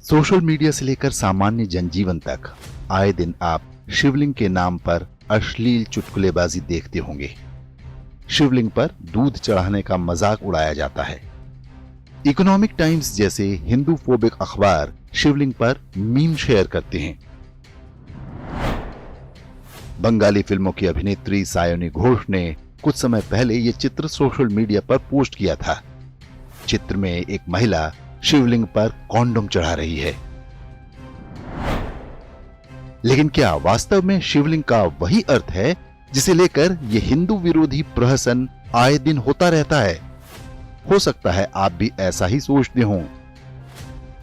Social media से लेकर सामान्य जनजीवन तक आए दिन आप शिवलिंग के नाम पर अश्लील चुटकुलेबाजी देखते होंगे। शिवलिंग पर दूध चढ़ाने का मजाक उड़ाया जाता है। इकोनॉमिक टाइम्स जैसे हिंदू फोबिक अखबार शिवलिंग पर मीम शेयर करते हैं। बंगाली फिल्मों की अभिनेत्री सायोनी घोष ने कुछ समय पहले ये चित्र सोशल मीडिया पर पोस्ट किया था। चित्र में एक महिला शिवलिंग पर कॉन्डोम चढ़ा रही है। लेकिन क्या वास्तव में शिवलिंग का वही अर्थ है जिसे लेकर यह हिंदू विरोधी प्रहसन आए दिन होता रहता है? हो सकता है आप भी ऐसा ही सोचते हों।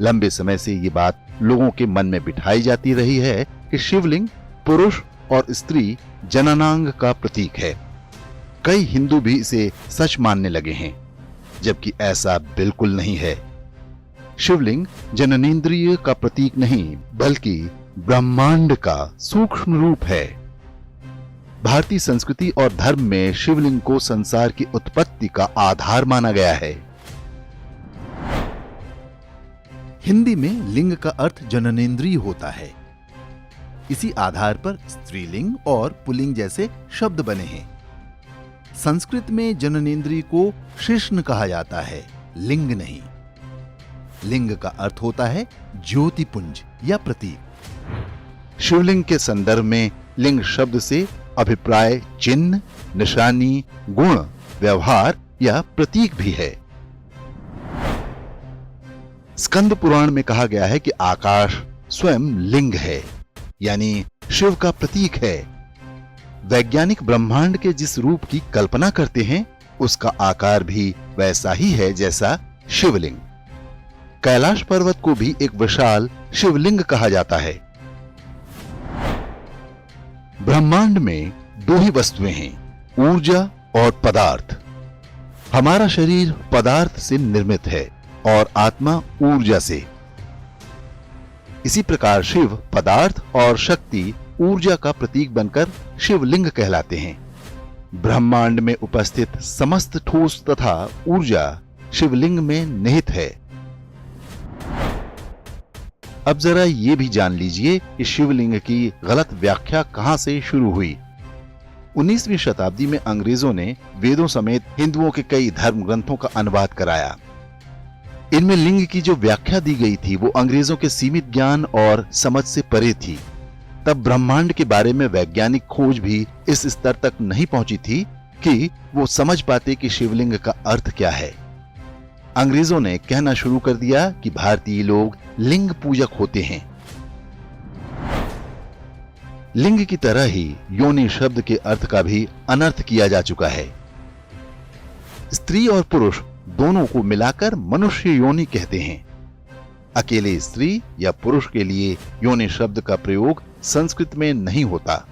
लंबे समय से ये बात लोगों के मन में बिठाई जाती रही है कि शिवलिंग पुरुष और स्त्री जननांग का प्रतीक है। कई हिंदू भी इसे सच मानने लगे हैं, जबकि ऐसा बिल्कुल नहीं है। शिवलिंग जननेंद्रिय का प्रतीक नहीं, बल्कि ब्रह्मांड का सूक्ष्म रूप है। भारतीय संस्कृति और धर्म में शिवलिंग को संसार की उत्पत्ति का आधार माना गया है। हिंदी में लिंग का अर्थ जननेंद्रिय होता है। इसी आधार पर स्त्रीलिंग और पुल्लिंग जैसे शब्द बने हैं। संस्कृत में जननेंद्रिय को शिश्न कहा जाता है, लिंग नहीं। लिंग का अर्थ होता है ज्योतिपुंज या प्रतीक। शिवलिंग के संदर्भ में लिंग शब्द से अभिप्राय चिन्ह, निशानी, गुण, व्यवहार या प्रतीक भी है। स्कंद पुराण में कहा गया है कि आकाश स्वयं लिंग है, यानी शिव का प्रतीक है। वैज्ञानिक ब्रह्मांड के जिस रूप की कल्पना करते हैं, उसका आकार भी वैसा ही है जैसा शिवलिंग। कैलाश पर्वत को भी एक विशाल शिवलिंग कहा जाता है। ब्रह्मांड में दो ही वस्तुएं हैं, ऊर्जा और पदार्थ। हमारा शरीर पदार्थ से निर्मित है और आत्मा ऊर्जा से। इसी प्रकार शिव पदार्थ और शक्ति ऊर्जा का प्रतीक बनकर शिवलिंग कहलाते हैं। ब्रह्मांड में उपस्थित समस्त ठोस तथा ऊर्जा शिवलिंग में निहित है। अब जरा ये भी जान लीजिए कि शिवलिंग की गलत व्याख्या कहां से शुरू हुई। 19वीं शताब्दी में अंग्रेजों ने वेदों समेत हिंदुओं के कई धर्म ग्रंथों का अनुवाद कराया। इनमें लिंग की जो व्याख्या दी गई थी वो अंग्रेजों के सीमित ज्ञान और समझ से परे थी। तब ब्रह्मांड के बारे में वैज्ञानिक खोज भी इस स्तर तक नहीं पहुंची थी कि वो समझ पाते कि शिवलिंग का अर्थ क्या है। अंग्रेजों ने कहना शुरू कर दिया कि भारतीय लोग लिंग पूजक होते हैं। लिंग की तरह ही योनि शब्द के अर्थ का भी अनर्थ किया जा चुका है। स्त्री और पुरुष दोनों को मिलाकर मनुष्य योनि कहते हैं। अकेले स्त्री या पुरुष के लिए योनि शब्द का प्रयोग संस्कृत में नहीं होता।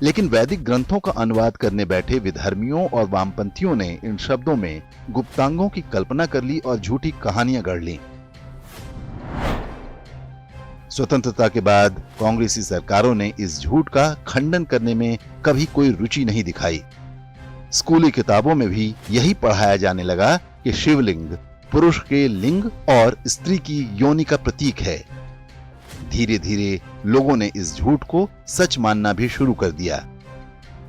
लेकिन वैदिक ग्रंथों का अनुवाद करने बैठे विधर्मियों और वामपंथियों ने इन शब्दों में गुप्तांगों की कल्पना कर ली और झूठी कहानियां गढ़ लीं। स्वतंत्रता के बाद कांग्रेसी सरकारों ने इस झूठ का खंडन करने में कभी कोई रुचि नहीं दिखाई। स्कूली किताबों में भी यही पढ़ाया जाने लगा कि शिवलिंग पुरुष के लिंग और स्त्री की योनि का प्रतीक है। धीरे धीरे लोगों ने इस झूठ को सच मानना भी शुरू कर दिया।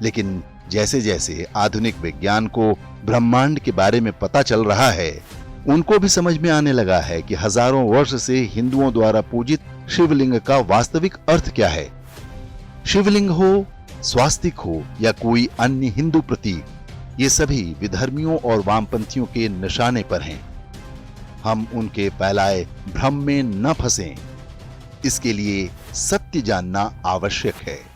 लेकिन जैसे जैसे आधुनिक विज्ञान को ब्रह्मांड के बारे में पता चल रहा है, उनको भी समझ में आने लगा है कि हजारों वर्ष से हिंदुओं द्वारा पूजित शिवलिंग का वास्तविक अर्थ क्या है। शिवलिंग हो, स्वास्तिक हो या कोई अन्य हिंदू प्रतीक, ये सभी विधर्मियों और वामपंथियों के निशाने पर हैं। हम उनके फैलाए भ्रम में न फंसें, इसके लिए सत्य जानना आवश्यक है।